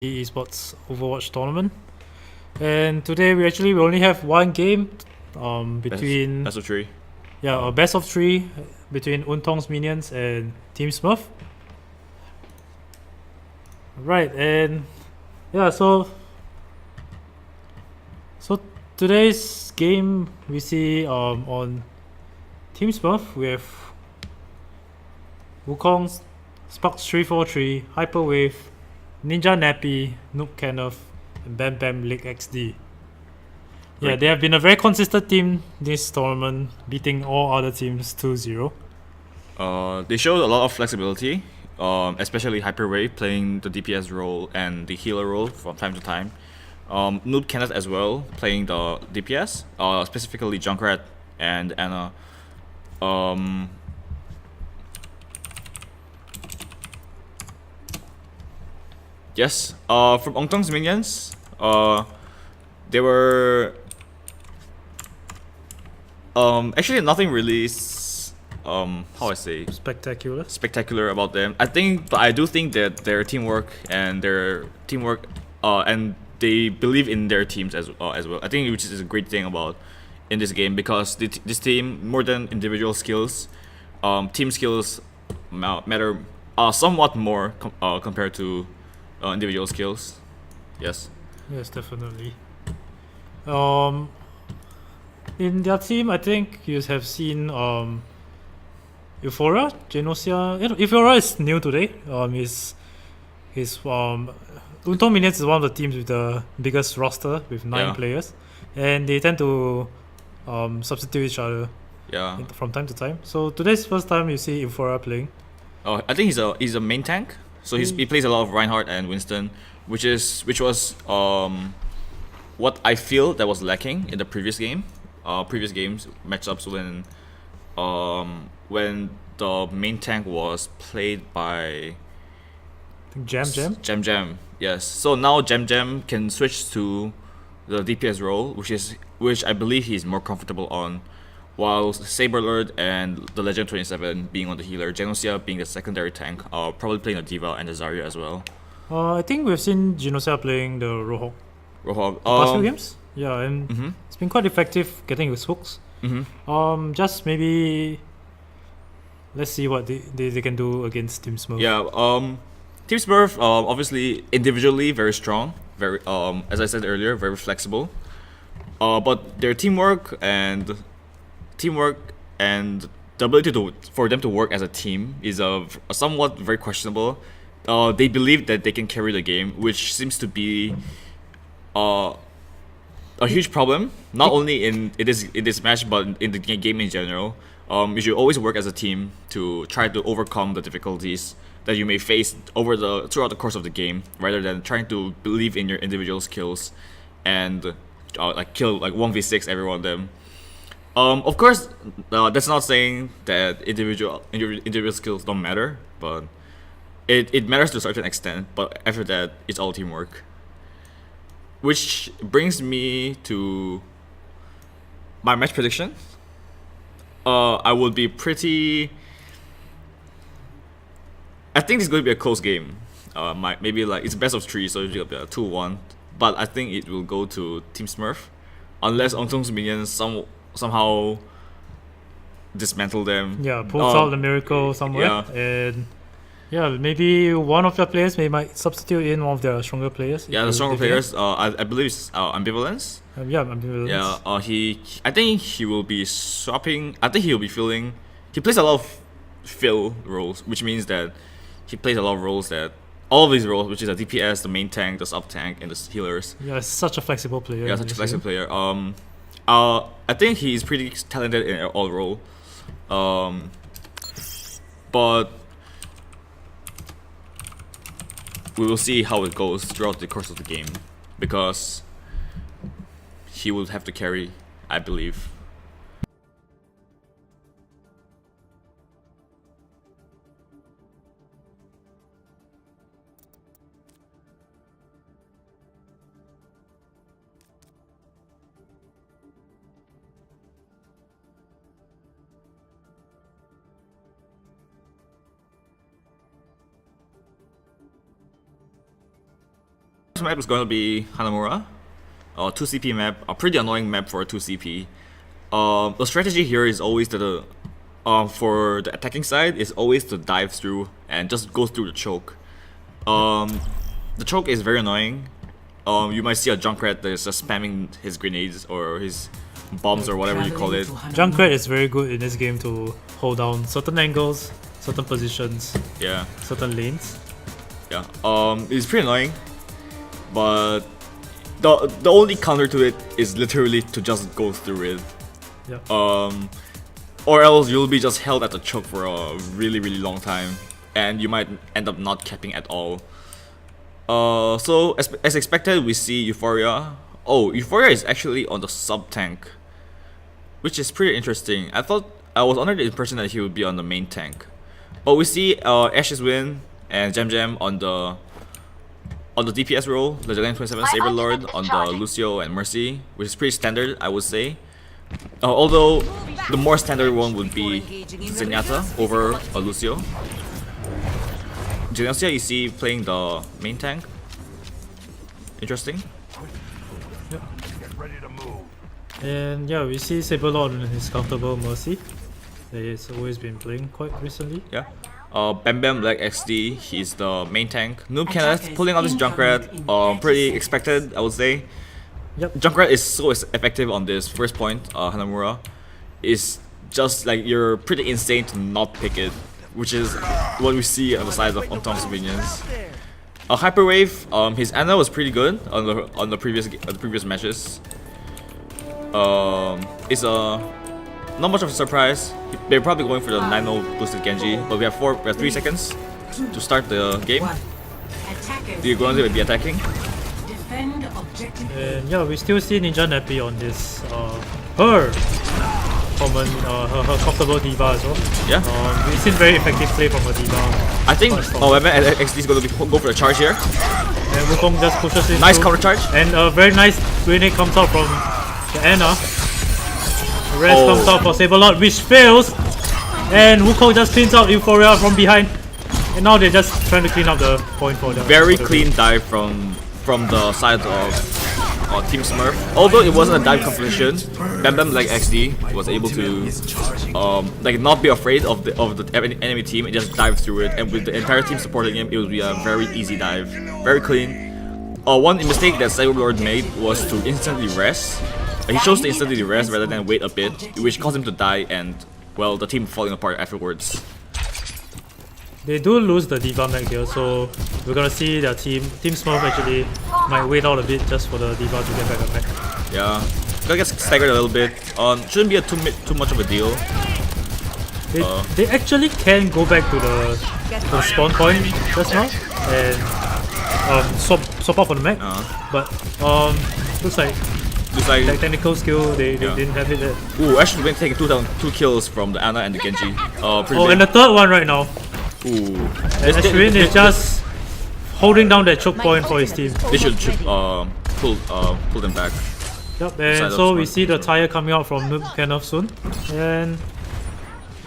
esports Overwatch tournament. And today we only have one game between Best of three. a best of three between Untong's minions and Team Smurf. Right, and yeah, so today's game we see on Team Smurf we have Wukong's Sparks 343, Hyperwave, Ninja Nappy, Noob Kenneth, and Bam Bam Lick XD. Yeah, Great. they have been a very consistent team this tournament, beating all other teams 2-0. They showed a lot of flexibility, especially Hyperwave playing the DPS role and the healer role from time to time. Noob Kenneth as well playing the DPS, specifically Junkrat and Anna. Yes. From Ongtong's minions, they were actually nothing really how I say Spectacular. about them. But I do think that their teamwork and and they believe in their teams as well. I think which is a great thing about in this game because this team more than individual skills, team skills matter somewhat more compared to individual skills. Yes. Yes, definitely. In their team, I think you have seen Euphoria, Genosia. Euphoria is new today. His Untong Minions is one of the teams with the biggest roster with 9 players, and they tend to substitute each other from time to time. So today's first time you see Euphoria playing. I think he's a main tank. So he plays a lot of Reinhardt and Winston, which was what I feel that was lacking in the previous games matchups when the main tank was played by Jam. Yes. So now Jam can switch to the DPS role, which I believe he's more comfortable on, while Saberlord and the Legend 27 being on the healer, Genosia being the secondary tank, probably playing the D.Va and the Zarya as well. I think we've seen Genosia playing the Roadhog. Roadhog. Past few games? Yeah, and it's been quite effective getting his hooks. Just maybe let's see what they can do against Team Smurf. Yeah, Team Smurf obviously individually very strong, very as I said earlier, very flexible. But their teamwork and the ability for them to work as a team is somewhat very questionable. They believe that they can carry the game, which seems to be a huge problem. Not only in this match, but in the game in general. You should always work as a team to try to overcome the difficulties that you may face throughout the course of the game, rather than trying to believe in your individual skills and kill 1v6 every one of them. Of course, that's not saying that individual skills don't matter, but it matters to a certain extent. But after that, it's all teamwork. Which brings me to my match prediction. I would be pretty. I think it's going to be a close game. Maybe it's best of three, so it'll be a 2-1. But I think it will go to Team Smurf, unless Ongtong's minions somehow dismantle them. Yeah, pulls out the miracle somewhere, and maybe one of the players might substitute in one of their stronger players. Yeah, the stronger players. I believe it's Ambivalence. Ambivalence. Yeah. I think he will be swapping. I think he will be filling. He plays a lot of fill roles, which means that he plays a lot of roles that. All of these roles, which is the DPS, the main tank, the sub tank, and the healers. Yeah, such a flexible player. Yeah, such a flexible player. I think he's pretty talented in all role. But we will see how it goes throughout the course of the game, because he will have to carry, I believe. This map is going to be Hanamura. 2 CP map, a pretty annoying map for a 2 CP. The strategy here is always to for the attacking side is always to dive through and just go through the choke. The choke is very annoying. You might see a Junkrat that is just spamming his grenades or his bombs or whatever you call it. Junkrat is very good in this game to hold down certain angles, certain positions, Yeah, certain lanes. yeah. It's pretty annoying, but the only counter to it is literally to just go through it. Yeah. Or else you'll be just held at the choke for a really long time, and you might end up not capping at all. So as expected, we see Euphoria. Oh, Euphoria is actually on the sub tank, which is pretty interesting. I was under the impression that he would be on the main tank, but we see Ashes Win and Jam on the DPS role, the Legend 27 Saber Lord on the Lucio and Mercy, which is pretty standard, I would say. Although the more standard one would be Zenyatta over a Lucio. Zenyatta you see playing the main tank. Interesting. Yep. And yeah, we see Saberlord in his comfortable Mercy that he's always been playing quite recently. Yeah. Bam Bam Black XD, he's the main tank. Noob Kenneth pulling out this Junkrat, pretty expected, I would say. Yep. Junkrat is so effective on this first point, Hanamura. Is just like you're pretty insane to not pick it, which is what we see on the side of Tong's minions. Hyperwave, his Ana was pretty good on the previous matches. It's not much of a surprise. They're probably going for the Nano boosted Genji, but we have 3 seconds to start the game. They're going to be attacking. And yeah, we still see Ninja Nappy on this her common her comfortable diva as well. Yeah. We've seen very effective play from her diva. I think XD is going to go for the charge here. And Wukong just pushes it. Nice through. counter charge. And a very nice grenade comes out from the Ana. Res comes out for Saberlord, which fails. And Wukong just cleans out Euphoria from behind. And now they're just trying to clean up the point for the very clean dive from the side of Team Smurf. Although it wasn't a dive competition, Bam Bam like XD was able to like not be afraid of the enemy team and just dive through it. And with the entire team supporting him, it would be a very easy dive, very clean. One mistake that Cyberlord made was to instantly rest. He chose to instantly rest rather than wait a bit, which caused him to die and, well, the team falling apart afterwards. They do lose the diva mech here, so we're gonna see their team Smurf actually might wait out a bit just for the diva to get back a mech. Yeah, gonna get staggered a little bit. Shouldn't be too much of a deal. They actually can go back to the spawn point just now and swap off on the mech, but looks like that technical skill they didn't have it there. Ooh, actually been taking 2 kills from the Ana and the Genji. And the third one right now. Ooh. And Ashwin is just holding down that choke point for his team. They should pull them back. Yep, and so we see the tire coming out from Noob Kenneth soon. And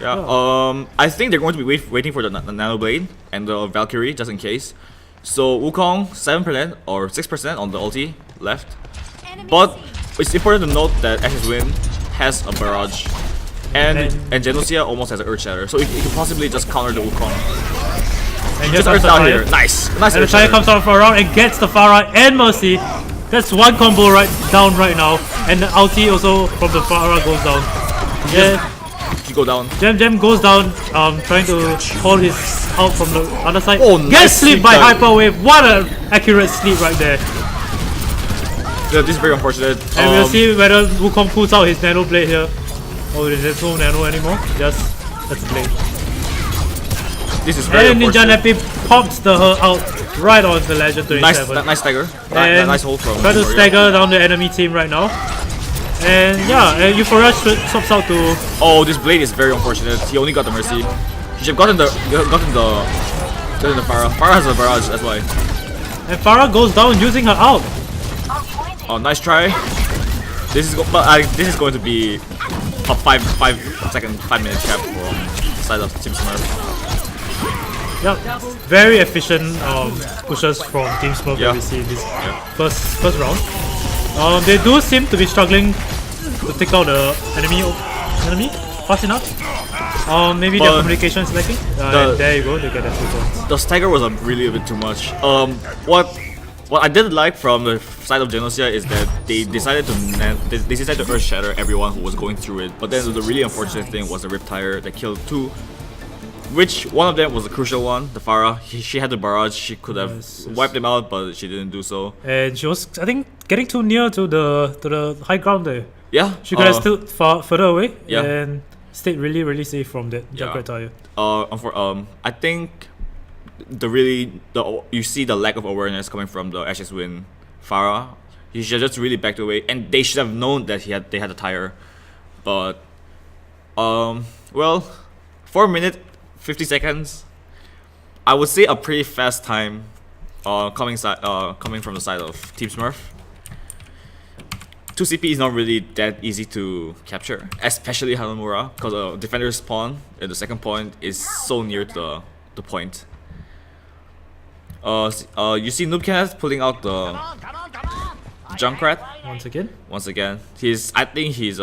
yeah, I think they're going to be waiting for the Nano Blade and the Valkyrie just in case. So Wukong 7% or 6% on the ulti left. But it's important to note that Ashes Win has a barrage. And Genosea almost has an Earth Shatter, so you can possibly just counter the Wukong. And just Earth down here. Nice and the Earth tire Shatter. comes out for a round and gets the far right and Mercy. That's one combo down right now. And the ulti also from the Farah goes down. Yeah. You go down. Jam goes down, trying to hold his out from the other side. Oh, Gets nice sleep by dive. Hyperwave. What an accurate sleep right there. Yeah, this is very unfortunate. And we'll see whether Wukong pulls out his Nano Blade here. Oh, there's no Nano anymore. Just that's Blade. This is very And Ninja unfortunate. Nappy pops her out right on the Legend 27. Nice stagger. And Nice hold from try to Euphoria. stagger down the enemy team right now. And yeah, Euphoria swaps out to... Oh, this Blade is very unfortunate. He only got the Mercy. He should have gotten the Farah. Farah has a barrage, that's why. And Farah goes down using her out. Oh, nice try. This is going to be a 5 minute cap from the side of Team Smurf. Yeah, very efficient pushes from Team Smurf that we see in this first round. They do seem to be struggling to take out the enemy fast enough. Maybe their communication is lacking. And there you go, they get that 2 points. The stagger was really a bit too much. What I did like from the side of Genosea is that they decided to earth shatter everyone who was going through it. But then the really unfortunate thing was the Riptire that killed 2. Which one of them was the crucial one, the Farah. She had the barrage, she could have wiped them out, but she didn't do so. And she was, I think, getting too near to the high ground there. Yeah. She could have stood further away Yeah. and stayed really safe from that Junkrat tire. I think you see the lack of awareness coming from the Ashes Wind Farah. He should just really backed away, and they should have known that they had a tire. But well, 4 minutes 50 seconds. I would say a pretty fast time coming from the side of Team Smurf. 2 CP is not really that easy to capture, especially Hanamura, because the defender's spawn at the second point is so near to the point. You see Noob Kenneth pulling out the Junkrat once again. I think he's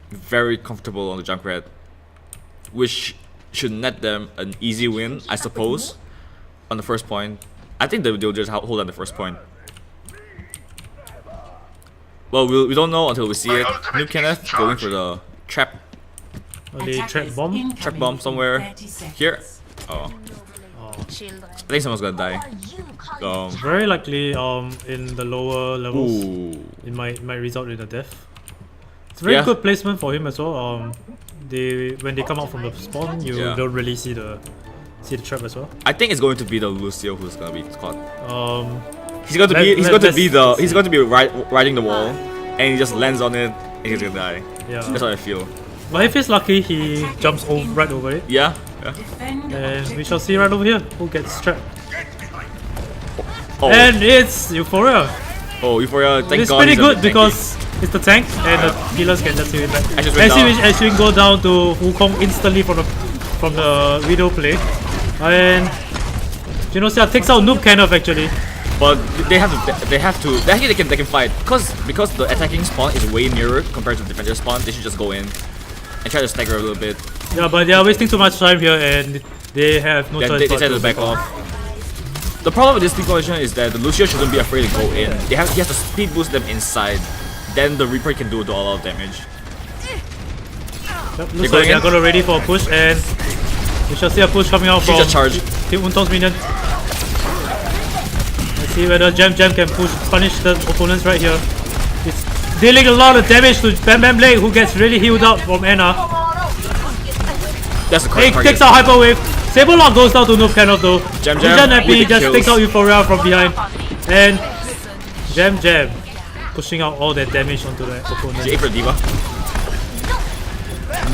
very comfortable on the Junkrat, which should net them an easy win, I suppose, on the first point. I think they'll just hold on the first point. Well, we don't know until we see it. Noob Kenneth going for the trap. The trap bomb? Trap bomb somewhere here. Oh. I think someone's gonna die. Very likely in the lower levels. Ooh. It might result in a death. It's very good placement for him as well. When they come out from the spawn, you don't really see the trap as well. I think it's going to be the Lucio who's gonna be caught. He's going to be riding the wall, and he just lands on it, and he's gonna die. Yeah, that's what I feel. But if he's lucky, he jumps right over it. Yeah. And we shall see right over here who gets trapped. Oh. And it's Euphoria. Oh, Euphoria! Thank it's God pretty good because it's the tank, and the healers can just heal it back. As you go down to Wukong instantly from the video play, and Genosea takes out Noob Kenneth actually. But they can fight because the attacking spawn is way nearer compared to the defender spawn. They should just go in and try to stagger a little bit. Yeah, but they are wasting too much time here, and they have no choice. They decide to back off. The problem with this team collision is that the Lucio shouldn't be afraid to go in. He has to speed boost them inside. Then the Reaper can do a lot of damage. Yep, looks like they're gonna ready for a push, and we shall see a push coming out from Team Untong's minion. Let's see whether Jam can punish the opponents right here. It's dealing a lot of damage to Bam Bam Blade, who gets really healed up from Anna. That's a correct target. Takes out Hyper Wave. Saberlock goes down to Noob Kenneth though. Jam Happy just takes out Euphoria from behind. And Jam pushing out all that damage onto the opponent. G for Diva.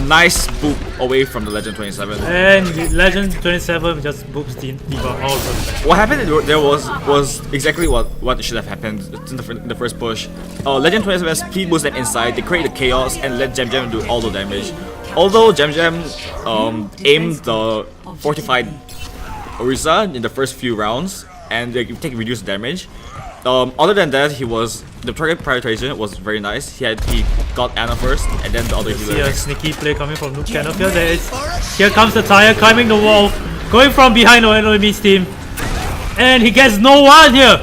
Nice boop away from the Legend 27. And Legend 27 just boops Diva all of them. What happened there was exactly what should have happened in the first push. Legend 27 speed boost them inside, they create the chaos and let Jam do all the damage. Although Jam aimed the fortified Orisa in the first few rounds and they take reduced damage. Other than that, the target prioritization was very nice. He got Anna first, and then the other healer. See a sneaky play coming from Noob Kenneth here. Here comes the tire climbing the wall, going from behind the enemy's team, and he gets no one here.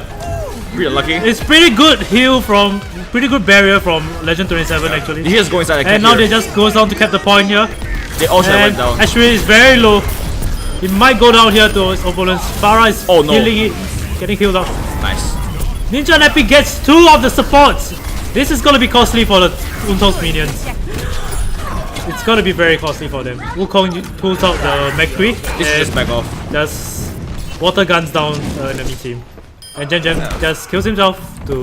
Pretty unlucky. It's pretty good heal from, pretty good barrier from Legend 27 actually. He just go inside and now they just goes down to cap the point here. They all should have went down. Ashwin is very low. He might go down here to his opponents. Farah is getting healed up. Nice. Ninja Nappy gets 2 of the supports. This is gonna be costly for the Untong's minions. It's gonna be very costly for them. Wukong pulls out the McCree and just back off. Just water guns down the enemy team. And Jam just kills himself to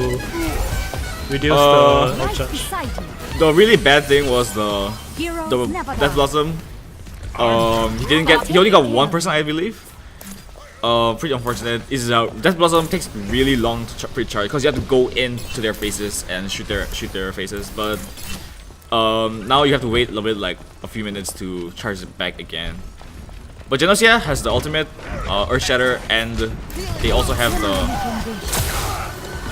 reduce the outcharge. The really bad thing was the Death Blossom. He only got 1%, I believe. Pretty unfortunate. Death Blossom takes really long to pre-charge because you have to go into their faces and shoot their faces. But now you have to wait a little bit, like a few minutes, to charge it back again. But Genosea has the ultimate, Earth Shatter, and they also have the.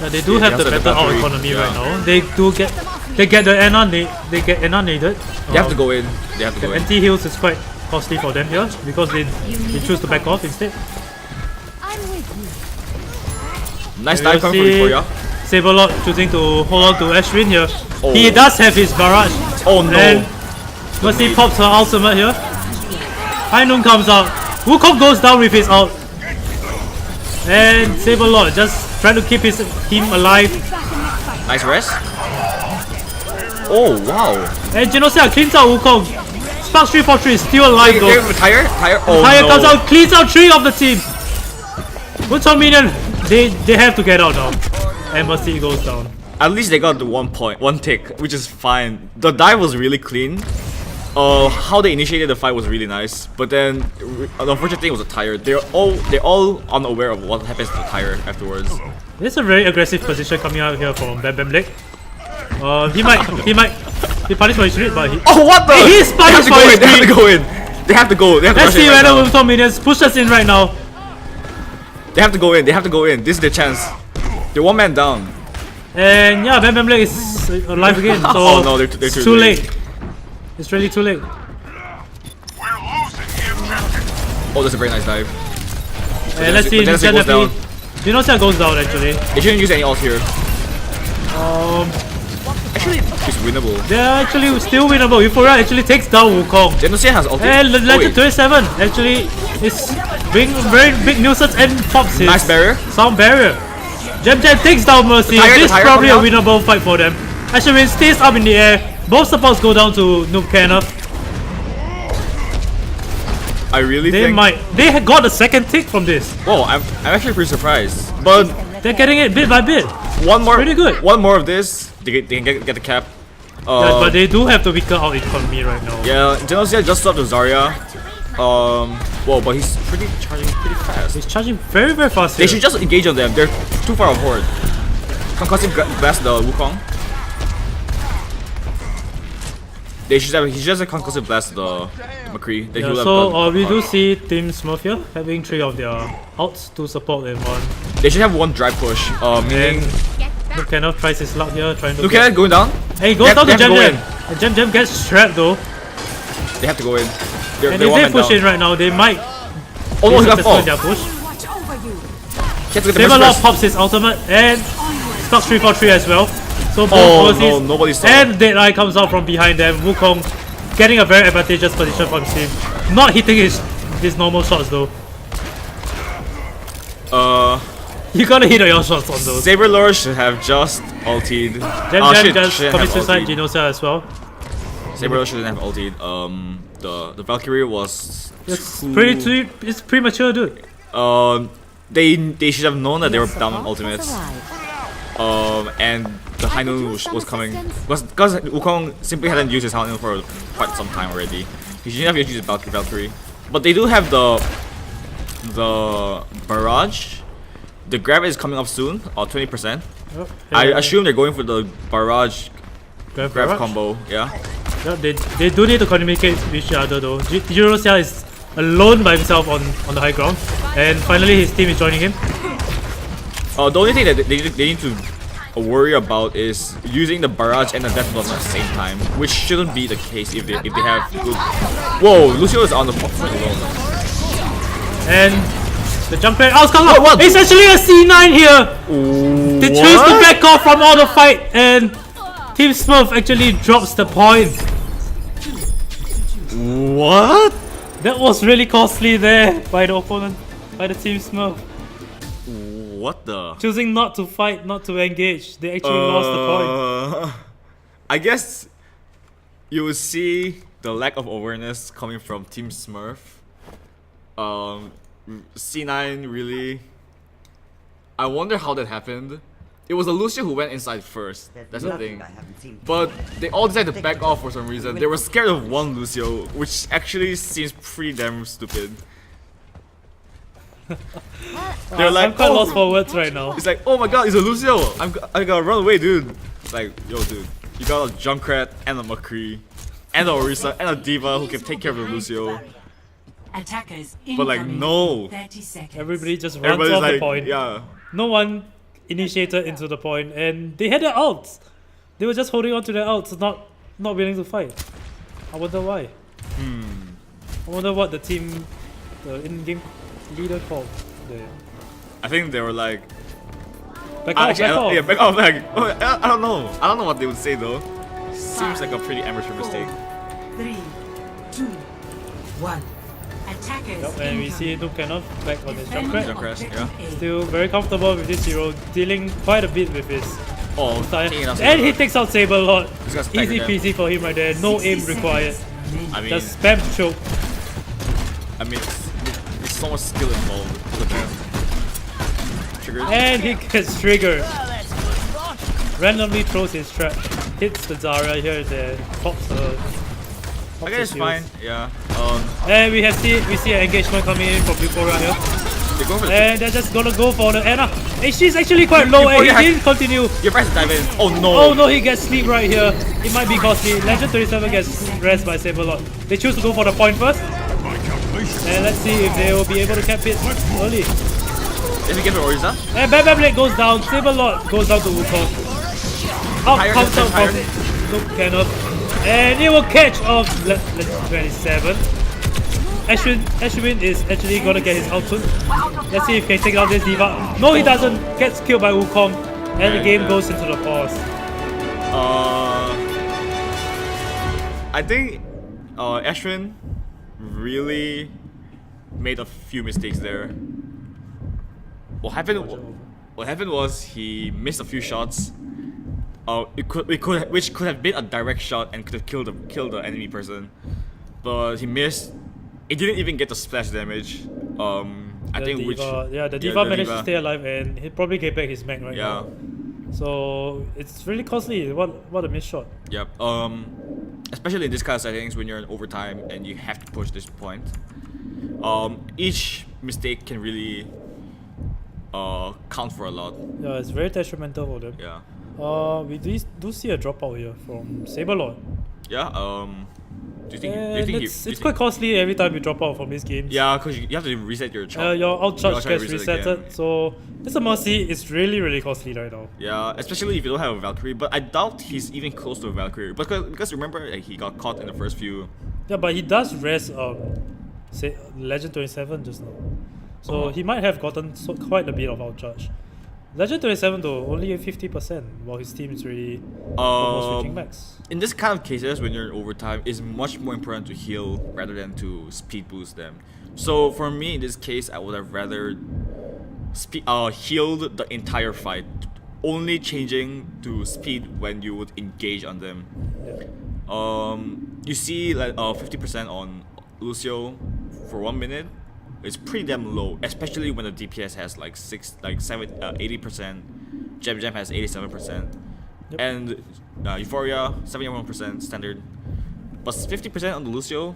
Yeah, they do have the better out economy right now. They get the Ana, they get Ana needed. They have to go in. They have to go in. Anti heals is quite costly for them here because they choose to back off instead. Nice dive coming from Victoria. Saberlord choosing to hold on to Ashwin here. Oh. He does have his barrage. Oh no! And Mercy pops her ultimate here. High Noon comes out. Wukong goes down with his ult. And Saberlord just trying to keep his team alive. Nice rest. Oh wow! And Genosea cleans out Wukong. Sparks 343 is still alive though. Tire? Oh Tire no. comes out, cleans out 3 of the team. Wukong minion, they have to get out now. And Mercy goes down. At least they got the 1 point, 1 tick, which is fine. The dive was really clean. How they initiated the fight was really nice, but then the unfortunate thing was a tire. They're all unaware of what happens to the tire afterwards. There's a very aggressive position coming out here from Bam Bam Leg. He punished for his read, but he. Oh what the! He's punished for his They have to go in. They have to go. They have to Let's see whether Wukong minions push us in right now. They have to go in. They have to go in. This is their chance. They're 1 man down. And yeah, Bam Bam Leg is alive again. So oh no, they're too late. It's really too late. Oh, that's a very nice dive. And let's see. Genosea goes down actually. They shouldn't use any ult here. Actually, it's winnable. They're actually still winnable. Euphoria actually takes down Wukong. Genosea has ulti. And Legend 27 actually is being very big nuisance and pops his Nice barrier. sound barrier. Jam takes down Mercy. This is probably a winnable fight for them. Ashwin stays up in the air. Both supports go down to Noob Kenneth. I really They think might. They got a second tick from this. Whoa, I'm actually pretty surprised. But They're getting it bit by bit. one more, pretty good. One more of this, they can get the cap. Yeah, but they do have the weaker out economy right now. Yeah, Genosea just stopped the Zarya. Whoa, but he's charging pretty fast. He's charging very fast They here. should just engage on them. They're too far apart. Concussive blast the Wukong. He should just concussive blast the McCree. Yeah, so we do see Team Smurf here having 3 of their outs to support in one. They should have 1 drive push. Meaning Noob Kenneth tries his luck here, trying to look at it going down. And he goes down to Jam. And Jam gets trapped though. They have to go in. And if they push in right now, they might oh no, he got fall. their push. Saberlord pops his ultimate and stocks 343 as well. So both no, nobody saw. and Deadeye comes out from behind them. Wukong getting a very advantageous position from him. Not hitting his normal shots though. You gotta hit your shots on those. Saberlord should have just ultied. Jam just commit suicide Genosea as well. Saberlord shouldn't have ultied. The Valkyrie was It's it's premature, dude. They should have known that they were down on ultimates. And the High Noon was coming because Wukong simply hadn't used his High Noon for quite some time already. He shouldn't have used his Valkyrie, but they do have the barrage. The grab is coming up soon, 20%. Yep. I assume they're going for the barrage grab combo. Yeah. Yep, they do need to communicate with each other though. Genosea is alone by himself on the high ground, and finally his team is joining him. The only thing that they need to worry about is using the barrage and the death block at the same time, which shouldn't be the case if they have good. Whoa, Lucio is on the point alone. And the jump play outcome. What? It's actually a C9 here. Ooh, they choose to back off from all the fight, and Team Smurf actually drops the point. What? That was really costly there by the opponent, by the Team Smurf. What the? Choosing not to fight, not to engage. They actually lost the point. I guess you will see the lack of awareness coming from Team Smurf. C9 really. I wonder how that happened. It was a Lucio who went inside first. That's the thing. But they all decided to back off for some reason. They were scared of one Lucio, which actually seems pretty damn stupid. They're like, I'm quite lost for words right now. It's like, oh my god, it's a Lucio! I gotta run away, dude. Like, yo, dude, you got a Junkrat and a McCree, and a Orisa and a Diva who can take care of the Lucio. Attackers But like incoming no, in 30 seconds. Everybody just runs everybody's off like the point. yeah. No one initiated into the point, and they had their ults. They were just holding on to their ults, not willing to fight. I wonder why. I wonder what the in-game leader called there. I think they were like Back off, back off. yeah, back off. Like I don't know. I don't know what they would say though. Seems like a pretty amateur mistake. 3, 2, 1. Attackers Yep, and we see Noob Kenneth back on his jump Defend crack. Jump crash, objective A. Still very comfortable with this hero, dealing quite a bit with his Oh, style. taking out And he Saber. takes out Saber Lord. This guy's staggered Easy them. peasy for him right there. No 60 aim seconds required. remaining. I mean, Just spam choke. it's so much skill involved. Look at that. Triggers. And he gets triggered. Randomly throws his trap. Hits the Zarya here and there. Pops her. I guess it's fine. Yeah. And we see an engagement coming in from Euphoria here. They go for the. And they're just gonna go for the Anna. And she's actually quite low and he Euphoria has- didn't continue. Your price dive in. Oh no. Oh no, he gets sleep right here. It might be costly. Legend 37 gets rest by Saberlord. They choose to go for the point first. And let's see if they will be able to cap it early. Let me get the Oriza. And Bam Bam Blade goes down. Saberlord goes down to Wukong. Out Higher, comes out higher. from Noob Kenneth. And it will catch off Legend 27. Ashwin is actually gonna get his out soon. Let's see if he can take out this Diva. No, he doesn't. Gets killed by Wukong. And the game goes into the pause. I think Ashwin really made a few mistakes there. What happened was he missed a few shots. Which could have been a direct shot and could have killed the enemy person, but he missed. It didn't even get the splash damage. I think the Diva managed to stay alive and he probably get back his mag right now. So it's really costly. What a missed shot. Yep. Especially in this kind of settings when you're in overtime and you have to push this point. Each mistake can really count for a lot. Yeah, it's very detrimental for them. Yeah. We do see a dropout here from Saberlord. Yeah. Do you think? And it's quite costly every time you drop out from this game. Yeah, because you have to reset your charge. Your out charge Your gets reset again. resetted, so it's a mercy. It's really costly right now. Yeah, especially if you don't have a Valkyrie. But I doubt he's even close to a Valkyrie because remember like, he got caught in the first few. Yeah, but he does rest say Legend 27 just now, so he might have gotten quite a bit of out charge. Legend 27 though only 50%, while his team is really almost reaching max. In this kind of cases, when you're in overtime, it's much more important to heal rather than to speed boost them. So for me, in this case, I would have rather healed the entire fight, only changing to speed when you would engage on them. Yeah. You see like 50% on Lucio for 1 minute. It's pretty damn low, especially when the DPS has like 80%. Jam has 87%, Yep. and Euphoria 71% standard, but 50% on the Lucio.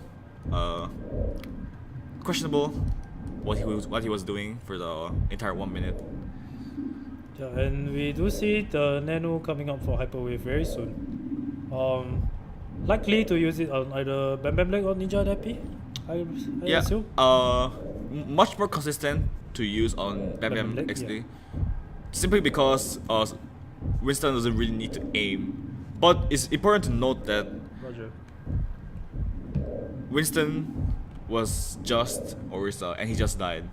Questionable what he was doing for the entire 1 minute. Yeah, and we do see the Nano coming up for Hyperwave very soon. Likely to use it on either Bam Bam Leg or Ninja Nappy, I assume. Much more consistent to use on Bam Bam Leg, XD. yeah. Simply because Winston doesn't really need to aim. But it's important to note that Roger. Winston was just Orisa and he just died.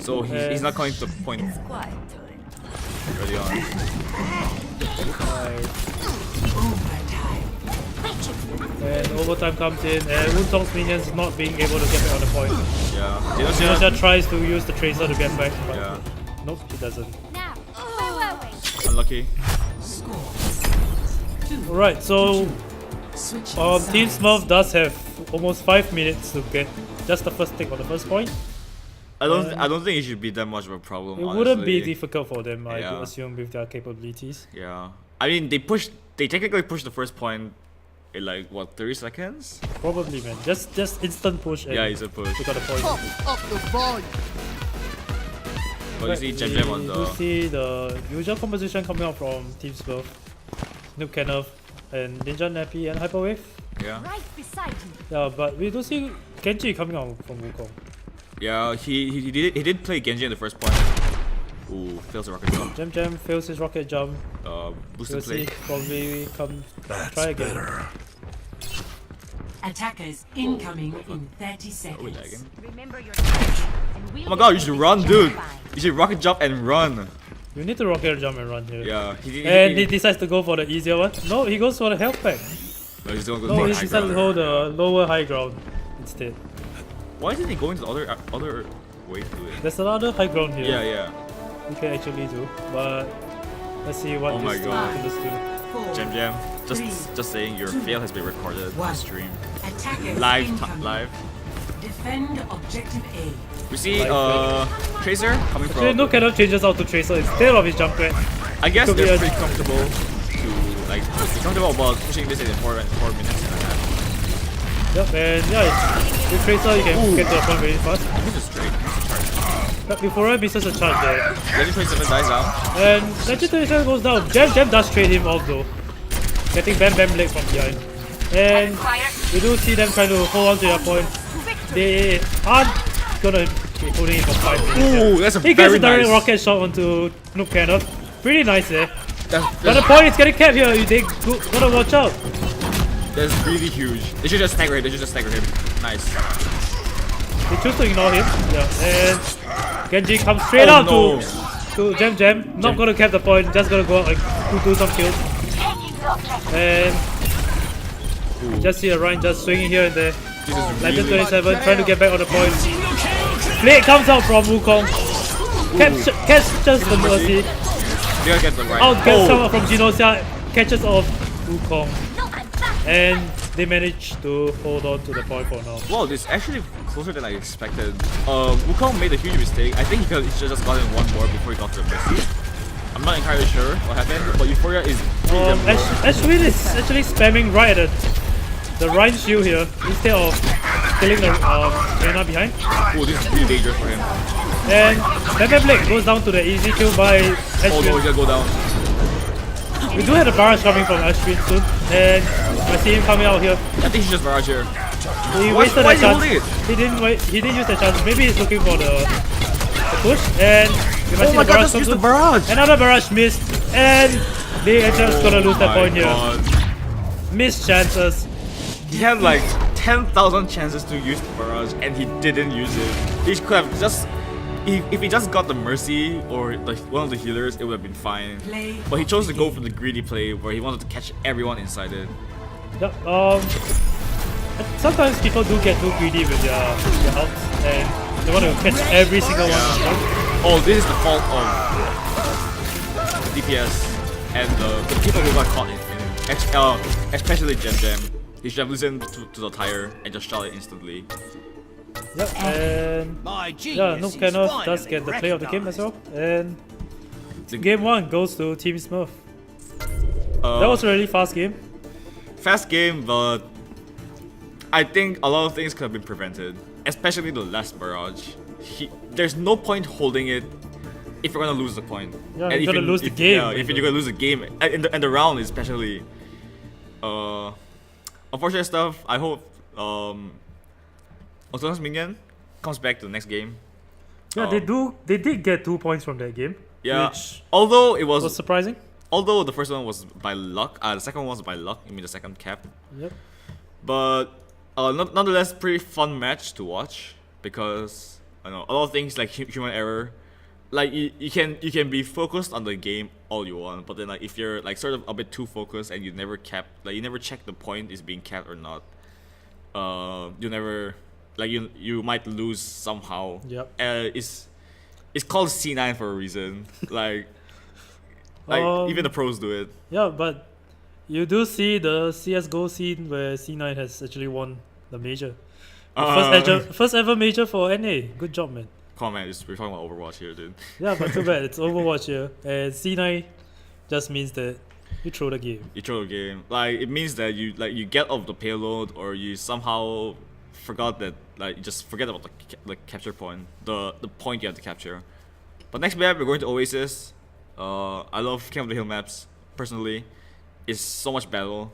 So he's not going to the point Quiet time. early on. And overtime comes in, and Wutong's minions not being able to get back on the point. Yeah. Dinosia tries to use the Tracer to get back, but Yeah. nope, he doesn't. Now, where were we? Unlucky. Alright, so Team Smurf does have almost 5 minutes to get just the first take on the first point. I don't think it should be that much of a problem. It wouldn't be honestly. difficult for them, I Yeah. assume, with their capabilities. Yeah. I mean they technically pushed the first point in like what 30 seconds? Probably, man. Just instant push and Yeah, it's a push. they got a point. But you see Jam on We do the see the usual composition coming out from Team Smurf. Noob Kenneth and Ninja Nappy and Hyperwave. Yeah. Right beside you. Yeah, but we do see Genji coming out from Wukong. Yeah, he did play Genji in the first point. Ooh, fails the rocket jump. Jam fails his rocket jump. Boosted We'll play. see. Probably come try again. Attackers incoming in 30 Are we seconds. lagging? Remember your and we'll Oh my god, you should run, dude! You should rocket jump and run. You need to rocket jump and run here. Yeah, And he decides to go for the easier one. No, he goes for the health pack. No, he's gonna go No, he take high decided to ground. hold the lower high ground instead. Why isn't he going to the other way to do it? There's another high ground here. Yeah, yeah. We can actually do, but let's see what Oh my this God. can just do. 4, Jam, Three, just saying, your fail has been recorded on one. stream. Attackers Live, incoming. live. Defend objective A. We see Live. Tracer coming Actually, from. no kind of changes out to Tracer instead of his jump pad. I guess could be they're a- pretty comfortable to like be comfortable about pushing this in 4 minutes and a half. Yep, and yeah, with Tracer you can get to the point really fast. This is straight. This is charge. But before I misses a charge there. Legend 27 dies down. And Legend 27 goes down. Jam does trade him off though. Getting Bam Bam leg from behind. And we do see them trying to hold on to their point. They aren't gonna be holding it for 5 minutes. Ooh, that's a He gets very a direct nice. rocket shot onto Noob Cannon. Pretty nice there. That's, But the point is getting capped here. They gotta watch out. that's really huge. They should just stagger him. They should just stagger him. Nice. They choose to ignore him. Yeah, and Genji comes straight Oh, out no. to Jam. Not gonna cap the point. Just gonna go out and do some kills. And just see a Ryan just swinging here and there. This is Legend really 27 trying to get back on the point. Blade comes out from Wukong. Catches the Mercy. they gotta get the right. Out gets someone from Geonosia. Catches off Wukong. And they manage to hold on to the point for now. Wow, this is actually closer than I expected. Wukong made a huge mistake. I think he could have just gotten one more before he got to the Mercy. I'm not entirely sure what happened, but Euphoria is pretty damn low. Ashwin is actually spamming right at the Rhine shield here instead of killing the Reyna behind. Oh, this is really dangerous for him. And Bam Blade goes down to the easy kill by Oh no, he's Ashwin. gonna go down. We do have the barrage coming from Ashwin soon, and I see him coming out here. I think he's just barrage here. He Why- wasted why a is he holding it? chance. He didn't wait. He didn't use the chance. Maybe he's looking for the push. And you might Oh see my the god, barrage just come use the soon. barrage! Another barrage missed, and they are just gonna lose that My point here. God. Missed chances. He had like 10,000 chances to use the barrage and he didn't use it. He could have just... If he just got the Mercy or one of the healers, it would have been fine. Play But he chose to go for the greedy play where he wanted to catch everyone inside it. Yep, sometimes people do get too greedy with their ults and they want to catch every single one. Oh, this is the fault of the DPS and the people who got caught in it. Especially Jam. He should have listened to the tire and just shot it instantly. Yep, and My yeah, genius Noob is Cannon finally does get the play of the game as well. And The- game 1 goes to Team Smurf. Uh, That was a really fast game. Fast game, but I think a lot of things could have been prevented, especially the last barrage. There's no point holding it if you're gonna lose the point. Yeah, And you're if gonna lose the game. Yeah, if you're gonna lose the game, and the round especially. Unfortunate stuff. I hope Autonomous Minion comes back to the next game. Yeah, they did get 2 points from that game. Yeah, Which although it was surprising. although the first one was by luck, the second one was by luck. I mean the second cap. Yep. But nonetheless, pretty fun match to watch because I know a lot of things like human error. Like you can be focused on the game all you want, but then like if you're like sort of a bit too focused and you never check the point is being capped or not, you never like you might lose somehow. Yep. It's called C9 for a reason. like even the pros do it. Yeah, but you do see the CS:GO scene where C9 has actually won the major. The first ever major for NA. Good job, man. Come on, man, we're talking about Overwatch here, dude. Yeah, but too bad. It's Overwatch here. And C9 just means that you throw the game. You throw the game. Like it means that you get off the payload or you somehow forgot that you just forget about the capture point, the point you have to capture. But next map we're going to Oasis. I love King of the Hill maps personally. It's so much battle.